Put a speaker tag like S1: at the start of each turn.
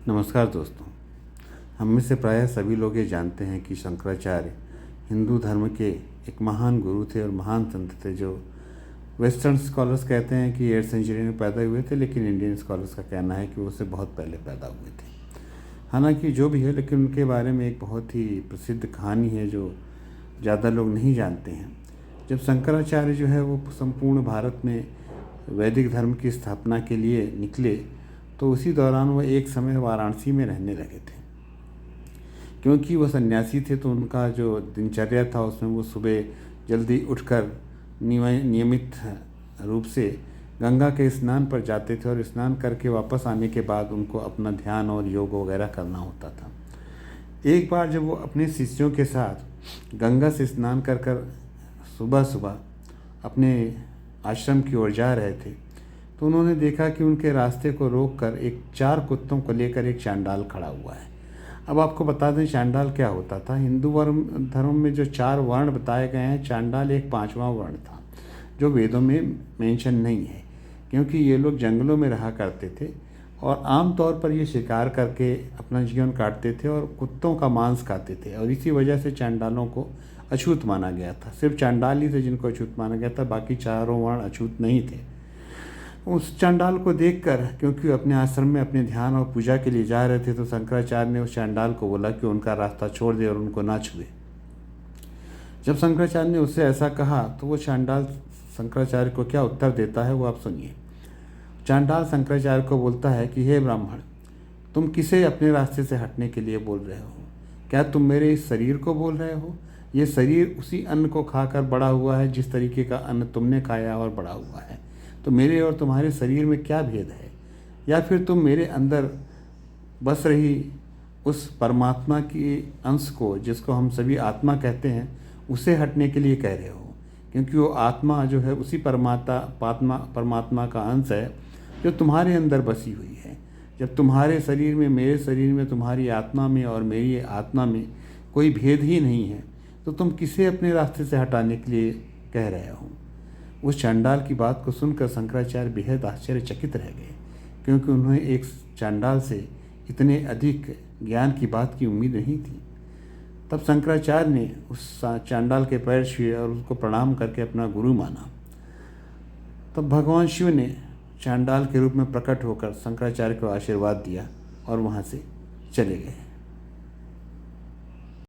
S1: नमस्कार दोस्तों। हम में से प्रायः सभी लोग ये जानते हैं कि शंकराचार्य हिंदू धर्म के एक महान गुरु थे और महान संत थे, जो वेस्टर्न स्कॉलर्स कहते हैं कि 8th सेंचुरी में पैदा हुए थे, लेकिन इंडियन स्कॉलर्स का कहना है कि वो उससे बहुत पहले पैदा हुए थे। हालांकि जो भी है, लेकिन उनके बारे में एक बहुत ही प्रसिद्ध कहानी है जो ज़्यादा लोग नहीं जानते हैं। जब शंकराचार्य जो है वो संपूर्ण भारत में वैदिक धर्म की स्थापना के लिए निकले, तो उसी दौरान वो एक समय वाराणसी में रहने लगे थे। क्योंकि वो सन्यासी थे, तो उनका जो दिनचर्या था उसमें वो सुबह जल्दी उठकर नियमित रूप से गंगा के स्नान पर जाते थे और स्नान करके वापस आने के बाद उनको अपना ध्यान और योग वगैरह करना होता था। एक बार जब वो अपने शिष्यों के साथ गंगा से स्नान कर कर सुबह सुबह अपने आश्रम की ओर जा रहे थे, तो उन्होंने देखा कि उनके रास्ते को रोककर एक 4 कुत्तों को लेकर एक चांडाल खड़ा हुआ है। अब आपको बता दें चांडाल क्या होता था। हिंदू धर्म में जो 4 वर्ण बताए गए हैं, चांडाल एक 5वां वर्ण था, जो वेदों में मेंशन नहीं है, क्योंकि ये लोग जंगलों में रहा करते थे और आम तौर पर ये शिकार करके अपना जीवन काटते थे और कुत्तों का मांस खाते थे, और इसी वजह से चांडालों को अछूत माना गया था। सिर्फ चांडाल ही थे जिनको अछूत माना गया था, बाकी चारों वर्ण अछूत नहीं थे। उस चांडाल को देखकर, क्योंकि अपने आश्रम में अपने ध्यान और पूजा के लिए जा रहे थे, तो शंकराचार्य ने उस चांडाल को बोला कि उनका रास्ता छोड़ दे और उनको ना छुए। जब शंकराचार्य ने उससे ऐसा कहा, तो वो चांडाल शंकराचार्य को क्या उत्तर देता है वो आप सुनिए। चांडाल शंकराचार्य को बोलता है कि हे ब्राह्मण, तुम किसे अपने रास्ते से हटने के लिए बोल रहे हो? क्या तुम मेरे इस शरीर को बोल रहे हो? ये शरीर उसी अन्न को खाकर बड़ा हुआ है जिस तरीके का अन्न तुमने खाया और बड़ा हुआ है। तो मेरे और तुम्हारे शरीर में क्या भेद है? या फिर तुम मेरे अंदर बस रही उस परमात्मा की अंश को, जिसको हम सभी आत्मा कहते हैं, उसे हटने के लिए कह रहे हो? क्योंकि वो आत्मा जो है उसी परमात्मा का अंश है जो तुम्हारे अंदर बसी हुई है। जब तुम्हारे शरीर में, मेरे शरीर में, तुम्हारी आत्मा में और मेरी आत्मा में कोई भेद ही नहीं है, तो तुम किसे अपने रास्ते से हटाने के लिए कह रहे हो? उस चांडाल की बात को सुनकर शंकराचार्य बेहद आश्चर्यचकित रह गए, क्योंकि उन्हें एक चांडाल से इतने अधिक ज्ञान की बात की उम्मीद नहीं थी। तब शंकराचार्य ने उस चांडाल के पैर छुए और उसको प्रणाम करके अपना गुरु माना। तब भगवान शिव ने चांडाल के रूप में प्रकट होकर शंकराचार्य को आशीर्वाद दिया और वहाँ से चले गए।